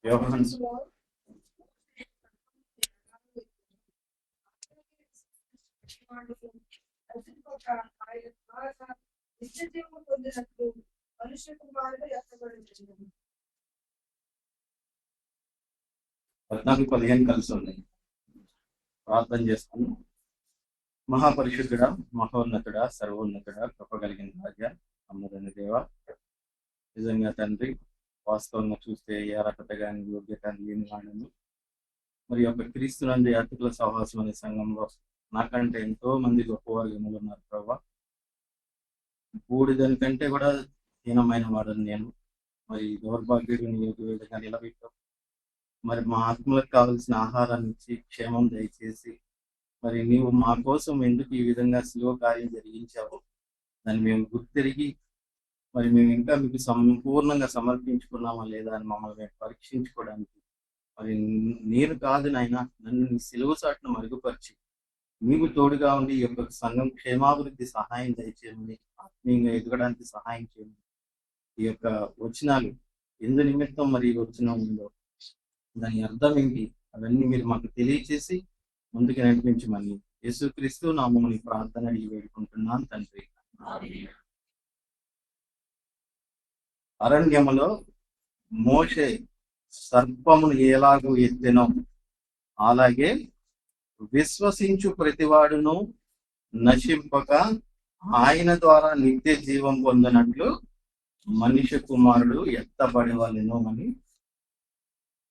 యోహాను పద్నాలుగు 15 కలిసి ఉన్నాయి. ప్రార్థన చేస్తాను. మహాపరిశుద్ధుడా, మహోన్నతుడా, సర్వోన్నతుడా, కృప కలిగిన రాజా, అమ్మదైన దేవ, నిజంగా తండ్రి, వాస్తవంగా చూస్తే ఏ అర్హత కానీ యోగ్యత లేని వాడిని మరి యొక్క క్రీస్తునందు యాత్రికుల సహవాసం అనే సంఘంలో నాకంటే ఎంతో మంది గొప్పవారు ఉన్నారు ప్రభావ. బూడిదని కంటే కూడా హీనమైన వాడని నేను. మరి దౌర్భాగ్యుడు నీ విధంగా నిలబెట్టావు. మరి మా ఆత్మలకు కావలసిన ఆహారాన్ని ఇచ్చి క్షేమం దయచేసి మరి నీవు మా కోసం ఎందుకు ఈ విధంగా శిలువ కార్యం జరిగించావు దాన్ని మేము గుర్తిరిగి మరి మేము ఇంకా మీకు సంపూర్ణంగా సమర్పించుకున్నామా లేదా అని మమ్మల్ని మేము పరీక్షించుకోవడానికి మరి నేను కాదు నాయన, నన్ను నీ సిలువ చాటును మరుగుపరిచి నీవు తోడుగా ఉండి ఈ యొక్క సంఘం క్షేమాభివృద్ధి సహాయం దయచేయమని, ఆత్మీయంగా ఎదగడానికి సహాయం చేయమని, ఈ యొక్క వచనాలు ఎందు నిమిత్తం మరి వచనం ఉందో దాని అర్థం ఏంటి అవన్నీ మీరు మాకు తెలియచేసి ముందుకు నడిపించమని యేసుక్రీస్తు నామముని ప్రార్థన అడిగి వేడుకుంటున్నాను తండ్రి. అరణ్యములో మోషే సర్పమును ఎలాగూ ఎత్తెనో అలాగే విశ్వసించు ప్రతివాడును నశింపక ఆయన ద్వారా నిత్య జీవం పొందినట్లు మనిషి కుమారుడు ఎత్తబడవలెను అని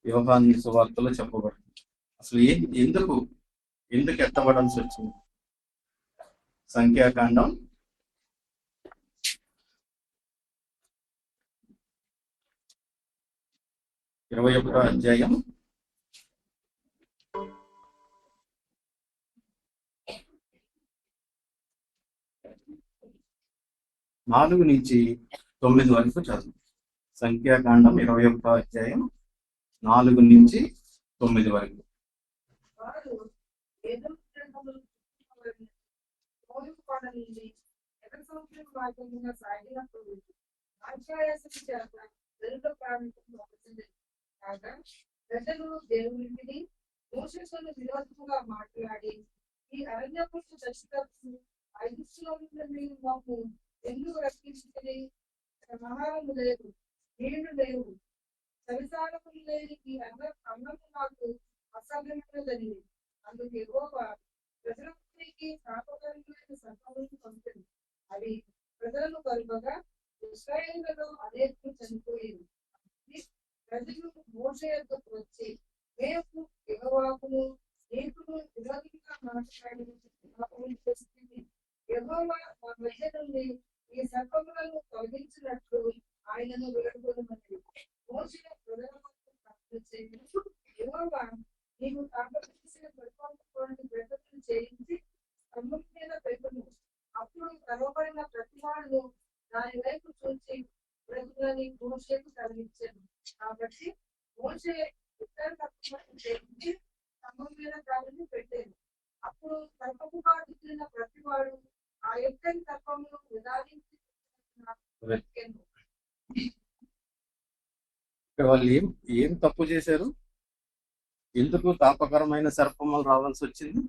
యోహాను సువార్తలో చెప్పబడుతుంది. అసలు ఎందుకు ఎత్తబడాల్సి వచ్చింది? సంఖ్యాకాండం 21వ అధ్యాయం 4 నుంచి 9 వరకు చదువు. సంఖ్యాకాండం 21వ అధ్యాయం 4 నుంచి 9 వరకు. ప్రజలు దేవునికి మోషేసును విరోధముగా మాట్లాడి ఈ అరణ్యపుడు చచ్చిపోతు ఐగుప్తులో నుండి మాకు ఎందుకు రక్షించుకుని మహారము లేదు, నీళ్లు లేవు, చలిసారములు లేని ఈ అన్నము నాకు అసభ్యమైనదని అందుకు యెహోవా ప్రజలకి శాపకరమైన సర్పములను పంపింది. అవి ప్రజలను కలుపగా ఇశ్రాయేలులో అనేకులు చనిపోయేది. ప్రజలు మోషే యొద్దకు వచ్చి మేము యెహోవాకును నీకును విరోధంగా మాట్లాడి యెహోవా మా మధ్య నుండి ఈ సర్పములను తొలగించినట్లు ఆయనను వేడుకొనుమని మోషే ప్రజలకు ప్రార్థన చేయగా యెహోవా నీవు తాపచేసిన పరిపాలన బ్రతుకులు చేయించి స్తంభం మీద పెట్టును. అప్పుడు కలవబడిన ప్రతివాడును దాని వైపు చూసి బ్రతుకులని మోషేకు కలిగించాను. కాబట్టి మోషే ఇతర సర్పములను చేయించి స్తంభం మీద దానిని పెట్టాను. అప్పుడు సర్పముగా దిగిన ప్రతివాడు ఆ ఎత్తైన సర్పమును విధానించి వాళ్ళు ఏం తప్పు చేశారు? ఎందుకు తాపకరమైన సర్పములు రావాల్సి వచ్చింది?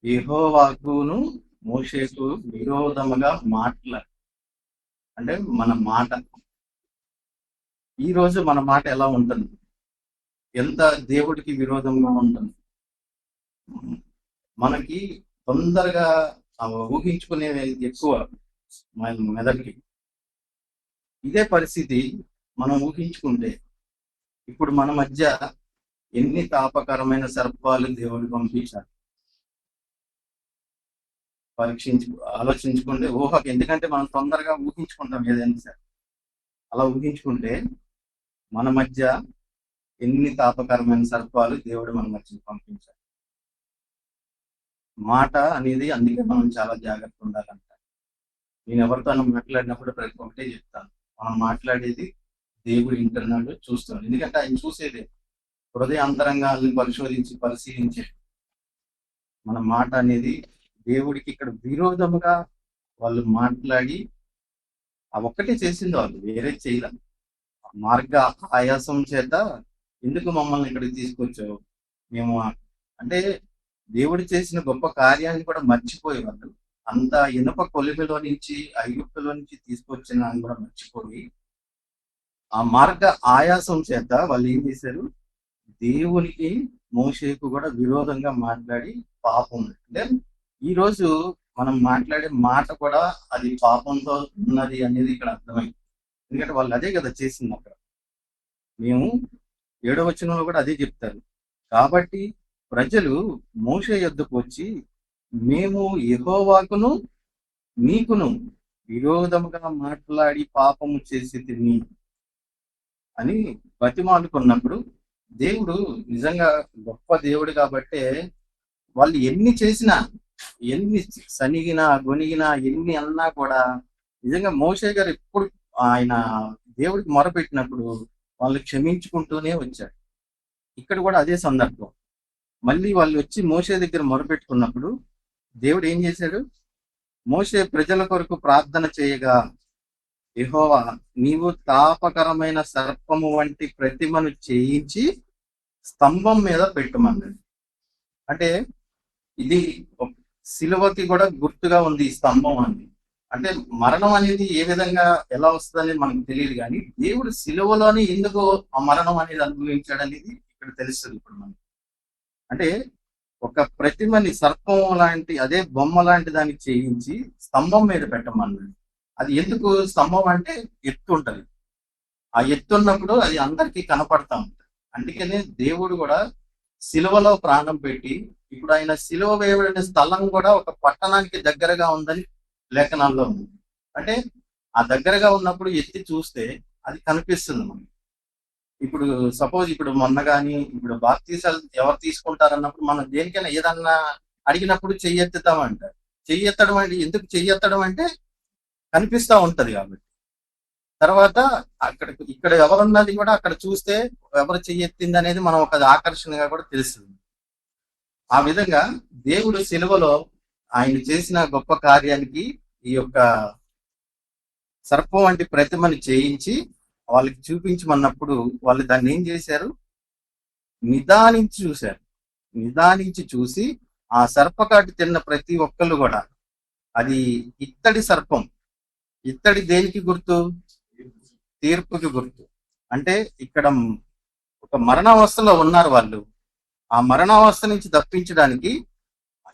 యెహోవాకును మోషేకు విరోధముగా అంటే మన మాట. ఈ రోజు మన మాట ఎలా ఉంటుంది? ఎంత దేవుడికి విరోధంగా ఉంటుంది? మనకి తొందరగా ఊహించుకునేది ఎక్కువ మెదడుకి. ఇదే పరిస్థితి మనం ఊహించుకుంటే ఇప్పుడు మన మధ్య ఎన్ని తాపకరమైన సర్పాలు దేవుడు పంపించారు ఆలోచించుకుంటే ఊహకు. ఎందుకంటే మనం తొందరగా ఊహించుకుంటాం ఏదైనా సరే. అలా ఊహించుకుంటే మన మధ్య ఎన్ని తాపకరమైన సర్పాలు దేవుడు మన మధ్య పంపించారు. మాట అనేది అందుకే మనం చాలా జాగ్రత్త ఉండాలంట. నేను ఎవరితో మాట్లాడినప్పుడు ప్రతి ఒక్కటే చెప్తాను, మనం మాట్లాడేది దేవుడు ఇంటర్నల్ చూస్తాడు. ఎందుకంటే ఆయన చూసేదే హృదయ అంతరంగాలను పరిశీలించే మన మాట అనేది దేవుడికి ఇక్కడ విరోధముగా వాళ్ళు మాట్లాడి ఆ ఒక్కటే చేసింది, వాళ్ళు వేరే చేయలేదు. మార్గ ఆయాసం చేత ఎందుకు మమ్మల్ని ఇక్కడికి తీసుకొచ్చావు? మేము అంటే దేవుడు చేసిన గొప్ప కార్యాన్ని కూడా మర్చిపోయేవాళ్ళు. అంత ఇనుప కొలిమిలో నుంచి ఐగుప్తులో నుంచి తీసుకొచ్చిన కూడా మర్చిపోయి ఆ మార్గ ఆయాసం చేత వాళ్ళు ఏం చేశారు? దేవునికి మోషేకు కూడా విరోధంగా మాట్లాడి పాపం అంటే ఈ రోజు మనం మాట్లాడే మాట కూడా అది పాపంతో ఉన్నది అనేది ఇక్కడ అర్థమైంది. ఎందుకంటే వాళ్ళు అదే కదా చేసింది అక్కడ. మేము 7వ వచనంలో కూడా అదే చెప్తారు. కాబట్టి ప్రజలు మోషే యొద్దకు వచ్చి, మేము యెహోవాకును నీకును విరోధముగా మాట్లాడి పాపము చేసి తిని అని బతిమాలుకున్నప్పుడు, దేవుడు నిజంగా గొప్ప దేవుడు కాబట్టే వాళ్ళు ఎన్ని చేసినా, ఎన్ని సనిగినా గొనిగినా ఎన్ని అన్నా కూడా నిజంగా మోషే గారు ఎప్పుడు ఆయన దేవుడికి మొరపెట్టినప్పుడు వాళ్ళు క్షమించుకుంటూనే వచ్చాడు. ఇక్కడ కూడా అదే సందర్భం. మళ్ళీ వాళ్ళు వచ్చి మోషే దగ్గర మొరపెట్టుకున్నప్పుడు దేవుడు ఏం చేశాడు? మోషే ప్రజల కొరకు ప్రార్థన చేయగా, యెహోవా నీవు తాపకరమైన సర్పము వంటి ప్రతిమను చేయించి స్తంభం మీద పెట్టుమన్నాడు. అంటే ఇది సిలువకి కూడా గుర్తుగా ఉంది ఈ స్తంభం అని. అంటే మరణం అనేది ఏ విధంగా ఎలా వస్తుందని మనకు తెలియదు, కానీ దేవుడు సిలువలోనే ఎందుకు ఆ మరణం అనేది అనుభవించాడు అనేది ఇక్కడ తెలుస్తుంది ఇప్పుడు మనకి. అంటే ఒక ప్రతిమని సర్పం లాంటి అదే బొమ్మ లాంటి దాన్ని చేయించి స్తంభం మీద పెట్టమన్నాడు. అది ఎందుకు స్తంభం అంటే ఎత్తు ఉంటది. ఆ ఎత్తు ఉన్నప్పుడు అది అందరికీ కనపడతా ఉంటుంది. అందుకనే దేవుడు కూడా సిలువలో ప్రాణం పెట్టి, ఇప్పుడు ఆయన సిలువ వేయబడిన స్థలం కూడా ఒక పట్టణానికి దగ్గరగా ఉందని లేఖనాల్లో ఉంది. అంటే ఆ దగ్గరగా ఉన్నప్పుడు ఎత్తి చూస్తే అది కనిపిస్తుంది మనకి. ఇప్పుడు సపోజ్ ఇప్పుడు మొన్న కానీ ఇప్పుడు బాప్తీసాలు ఎవరు తీసుకుంటారన్నప్పుడు మనం దేనికైనా ఏదన్నా అడిగినప్పుడు చెయ్యెత్తుతామంటారు. చెయ్యెత్తడం అంటే ఎందుకు చెయ్యెత్తడం అంటే కనిపిస్తా ఉంటది కాబట్టి. తర్వాత ఇక్కడ ఎవరున్నది కూడా అక్కడ చూస్తే ఎవరు చెయ్యెత్తింది అనేది మనం ఒక ఆకర్షణగా కూడా తెలుస్తుంది. ఆ విధంగా దేవుడు సిలువలో ఆయన చేసిన గొప్ప కార్యానికి ఈ యొక్క సర్పం వంటి ప్రతిమని చేయించి వాళ్ళకి చూపించమన్నప్పుడు వాళ్ళు దాన్ని ఏం చేశారు? నిదానించి చూశారు. నిదానించి చూసి ఆ సర్పకాటు తిన్న ప్రతి ఒక్కళ్ళు కూడా అది ఇత్తడి సర్పం. ఇత్తడి దేనికి గుర్తు? తీర్పుకి గుర్తు. అంటే ఇక్కడ ఒక మరణావస్థలో ఉన్నారు వాళ్ళు. ఆ మరణావస్థ నుంచి తప్పించడానికి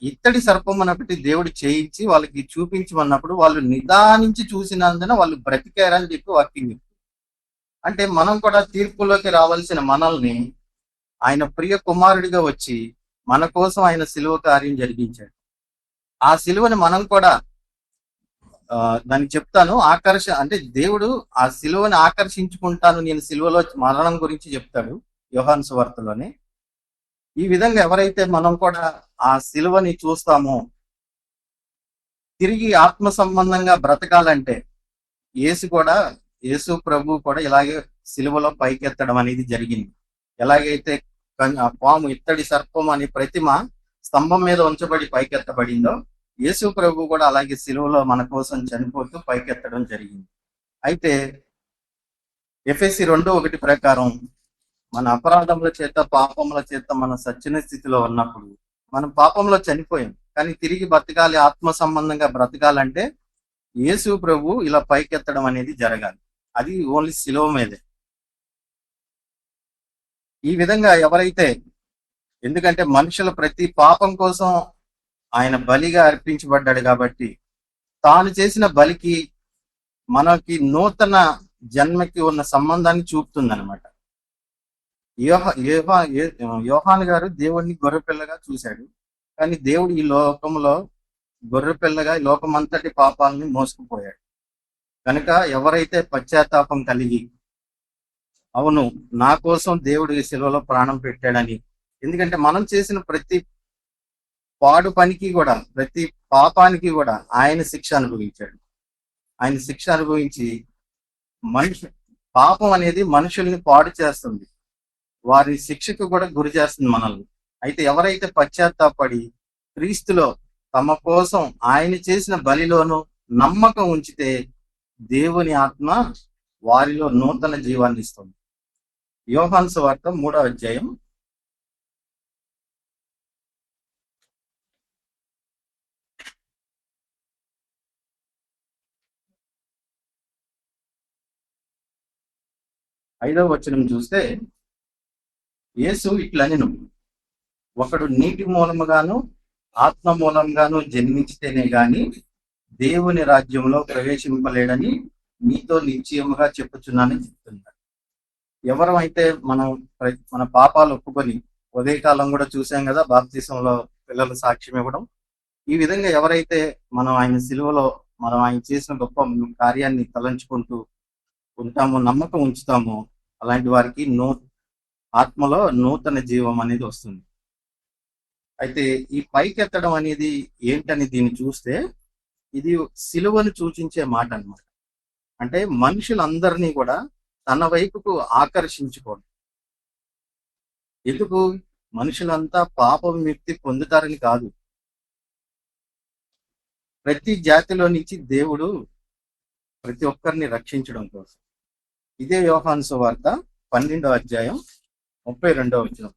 ఇత్తడి సర్పం ఒకటి దేవుడు చేయించి వాళ్ళకి చూపించమన్నప్పుడు వాళ్ళు నిదానించి చూసినందున వాళ్ళు బ్రతికారని చెప్పి వాక్యం చెప్తుంది. అంటే మనం కూడా తీర్పులోకి రావాల్సిన మనల్ని ఆయన ప్రియ కుమారుడిగా వచ్చి మన కోసం ఆయన సిలువ కార్యం జరిగించాడు. ఆ సిలువని మనం కూడా దాన్ని చెప్తాను అంటే దేవుడు ఆ సిలువని ఆకర్షించుకుంటాను నేను సిలువలో మరణం గురించి చెప్తాడు యోహాను సువార్తలోనే. ఈ విధంగా ఎవరైతే మనం కూడా ఆ సిలువని చూస్తామో, తిరిగి ఆత్మ సంబంధంగా బ్రతకాలంటే యేసు ప్రభు కూడా ఇలాగే సిలువలో పైకెత్తడం అనేది జరిగింది. ఎలాగైతే ఆ పాము ఇత్తడి సర్పం అనే ప్రతిమ స్తంభం మీద ఉంచబడి పైకెత్తబడిందో, యేసు ప్రభు కూడా అలాగే సిలువలో మన కోసం చనిపోతూ పైకెత్తడం జరిగింది. అయితే ఎఫెసీ 2:1 ప్రకారం మన అపరాధముల చేత పాపముల చేత మనం సచ్చిన స్థితిలో ఉన్నప్పుడు మనం పాపంలో చనిపోయాం, కానీ తిరిగి బ్రతకాలి, ఆత్మ సంబంధంగా బ్రతకాలంటే యేసు ప్రభు ఇలా పైకెత్తడం అనేది జరగాలి. అది ఓన్లీ సిలువ మీదే. ఈ విధంగా ఎవరైతే, ఎందుకంటే మనుషుల ప్రతి పాపం కోసం ఆయన బలిగా అర్పించబడ్డాడు కాబట్టి తాను చేసిన బలికి మనకి నూతన జన్మకి ఉన్న సంబంధాన్ని చూపుతుంది అనమాట. యోహాను గారు దేవుడిని గొర్రెపిల్లగా చూశాడు, కానీ దేవుడు ఈ లోకంలో గొర్రెపిల్లగా ఈ లోకమంతటి పాపాలని మోసుకుపోయాడు. కనుక ఎవరైతే పశ్చాత్తాపం కలిగి, అవును నా కోసం దేవుడు ఈ శిలువలో ప్రాణం పెట్టాడని, ఎందుకంటే మనం చేసిన ప్రతి పాడు పనికి కూడా, ప్రతి పాపానికి కూడా ఆయన శిక్ష అనుభవించాడు. ఆయన శిక్ష అనుభవించి పాపం అనేది మనుషుల్ని పాడు చేస్తుంది, వారి శిక్షకు కూడా గురి చేస్తుంది మనల్ని. అయితే ఎవరైతే పశ్చాత్తాపడి క్రీస్తులో తమ కోసం ఆయన చేసిన బలిలోనూ నమ్మకం ఉంచితే దేవుని ఆత్మ వారిలో నూతన జీవాన్ని ఇస్తుంది. యోహాను సువార్త 3వ అధ్యాయం 5వ వచనం చూస్తే, యేసు ఇట్లనెను, ఒకడు నీటి మూలముగాను ఆత్మ మూలంగాను జన్మించితేనే గాని దేవుని రాజ్యంలో ప్రవేశింపలేడని మీతో నిశ్చయముగా చెప్పుచున్నానని చెప్తున్నాడు. ఎవరైతే మన పాపాలు ఒప్పుకొని, ఉదయకాలం కూడా చూసాం కదా, బాప్తిసంలో పిల్లలు సాక్ష్యం ఇవ్వడం. ఈ విధంగా ఎవరైతే మనం ఆయన సిలువలో ఆయన చేసిన గొప్ప కార్యాన్ని తలంచుకుంటూ ఉంటామో, నమ్మకం ఉంచుతామో, అలాంటి వారికి ఆత్మలో నూతన జీవం అనేది వస్తుంది. అయితే ఈ పైకెత్తడం అనేది ఏంటని దీన్ని చూస్తే, ఇది సిలువను సూచించే మాట అన్నమాట. అంటే మనుషులందరినీ కూడా తన వైపుకు ఆకర్షించుకోండి. ఎందుకు? మనుషులంతా పాప విముక్తి పొందుతారని కాదు, ప్రతి జాతిలో నుంచి దేవుడు ప్రతి ఒక్కరిని రక్షించడం కోసం. ఇదే యోహాను సువార్త 12వ అధ్యాయం 32వ వచనం.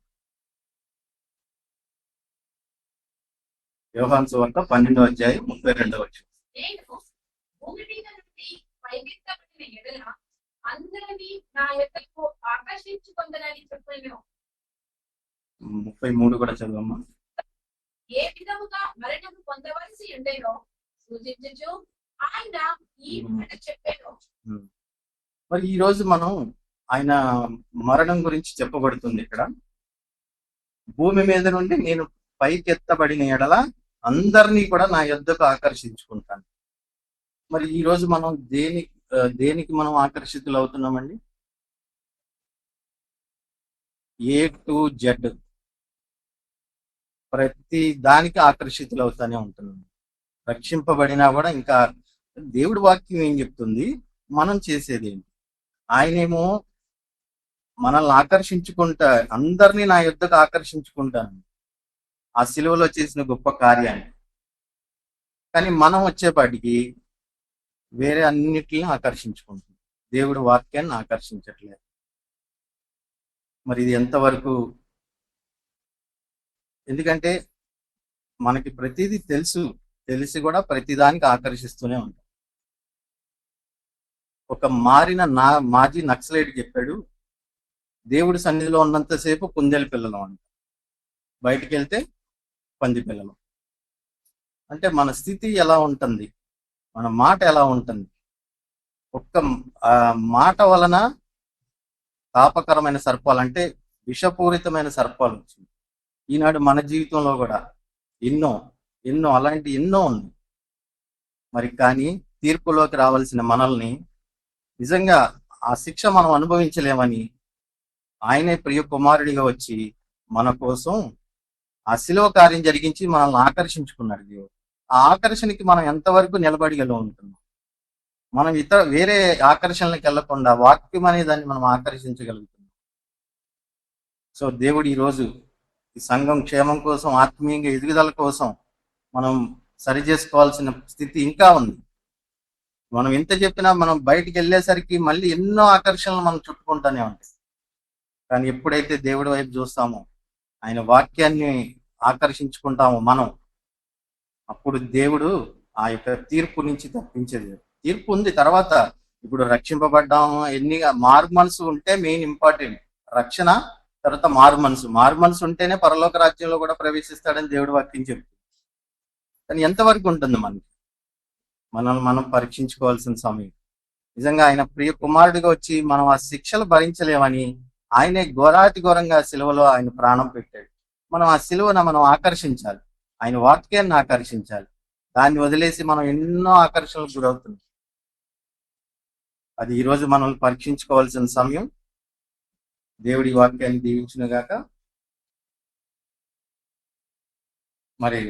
యోహాను సువార్త 12వ అధ్యాయం 32వ వచనం. నేను భూమి మీద నుండి పైకెత్తబడిన ఎడల అందరినీ నా యొద్దకు ఆకర్షించుకొందనని చెప్పెను. 33 కూడా చదవమ్మా. ఏ విధముగా మరణము పొందవలసి ఉండేనో సూచించుచు ఆయన ఈ మాట చెప్పాను. మరి ఈ రోజు మనం ఆయన మరణం గురించి చెప్పబడుతుంది ఇక్కడ. భూమి మీద నుండి నేను పైకెత్తబడిన ఎడల అందరినీ కూడా నా యొద్దకు ఆకర్షించుకుంటాను. మరి ఈ రోజు మనం దేనికి మనం ఆకర్షితులు అవుతున్నామండి? A to Z ప్రతి దానికి ఆకర్షితులు అవుతానే ఉంటున్నాం. రక్షింపబడినా కూడా ఇంకా దేవుడి వాక్యం ఏం చెప్తుంది, మనం చేసేది ఏంటి? ఆయనేమో మనల్ని ఆకర్షించుకుంటా, అందరినీ నా యొద్దకు ఆకర్షించుకుంటాను ఆ సిలువలో చేసిన గొప్ప కార్యాన్ని. కానీ మనం వచ్చేపాటికి వేరే అన్నిటిని ఆకర్షించుకుంటుంది, దేవుడి వాక్యాన్ని ఆకర్షించట్లేదు. మరి ఇది ఎంతవరకు? ఎందుకంటే మనకి ప్రతిదీ తెలిసి కూడా ప్రతిదానికి ఆకర్షిస్తూనే ఉంటాం. ఒక మాజీ నక్సలైట్ చెప్పాడు, దేవుడి సన్నిధిలో ఉన్నంతసేపు కుందేలు పిల్లలు అంట, బయటికి వెళ్తే పంది పిల్లలు. అంటే మన స్థితి ఎలా ఉంటుంది, మన మాట ఎలా ఉంటుంది? ఒక్క మాట వలన తాపకరమైన సర్పాలు, అంటే విషపూరితమైన సర్పాలు వచ్చింది. ఈనాడు మన జీవితంలో కూడా ఎన్నో అలాంటి ఎన్నో ఉంది. మరి కానీ తీర్పులోకి రావాల్సిన మనల్ని నిజంగా ఆ శిక్ష మనం అనుభవించలేమని ఆయనే ప్రియ కుమారుడిగా వచ్చి మన కోసం ఆ శిలువ కార్యం జరిగించి మనల్ని ఆకర్షించుకున్నాడు దేవుడు. ఆ ఆకర్షణకి మనం ఎంతవరకు నిలబడిగలో ఉంటున్నాం? మనం వేరే ఆకర్షణలకు వెళ్లకుండా వాక్యం అనే దాన్ని మనం ఆకర్షించగలుగుతున్నాం. సో దేవుడు ఈరోజు ఈ సంఘం క్షేమం కోసం, ఆత్మీయంగా ఎదుగుదల కోసం మనం సరి చేసుకోవాల్సిన స్థితి ఇంకా ఉంది. మనం ఎంత చెప్పినా మనం బయటికి వెళ్ళేసరికి మళ్ళీ ఎన్నో ఆకర్షణలు మనం చుట్టుకుంటూనే ఉంటాయి. కానీ ఎప్పుడైతే దేవుడి వైపు చూస్తామో, ఆయన వాక్యాన్ని ఆకర్షించుకుంటామో మనం, అప్పుడు దేవుడు ఆ యొక్క తీర్పు నుంచి తప్పించేది. తీర్పు ఉంది తర్వాత, ఇప్పుడు రక్షింపబడ్డాము, మారు మనసు ఉంటే మెయిన్ ఇంపార్టెంట్. రక్షణ తర్వాత మారు మనసు ఉంటేనే పరలోక రాజ్యంలో కూడా ప్రవేశిస్తాడని దేవుడు వాక్యం చెప్తుంది. కానీ ఎంతవరకు ఉంటుంది మనల్ని మనం పరీక్షించుకోవాల్సిన సమయం. నిజంగా ఆయన ప్రియ కుమారుడిగా వచ్చి మనం ఆ శిక్షలు భరించలేమని ఆయనే ఘోరంగా సిలువలో ఆయన ప్రాణం పెట్టాడు. మనం ఆ సిలువను మనం ఆకర్షించాలి, ఆయన వాక్యాన్ని ఆకర్షించాలి. దాన్ని వదిలేసి మనం ఎన్నో ఆకర్షణలకు గురవుతున్నాం. అది ఈరోజు మనల్ని పరీక్షించుకోవాల్సిన సమయం. దేవుడి వాక్యాన్ని దీవించును గాక. మరి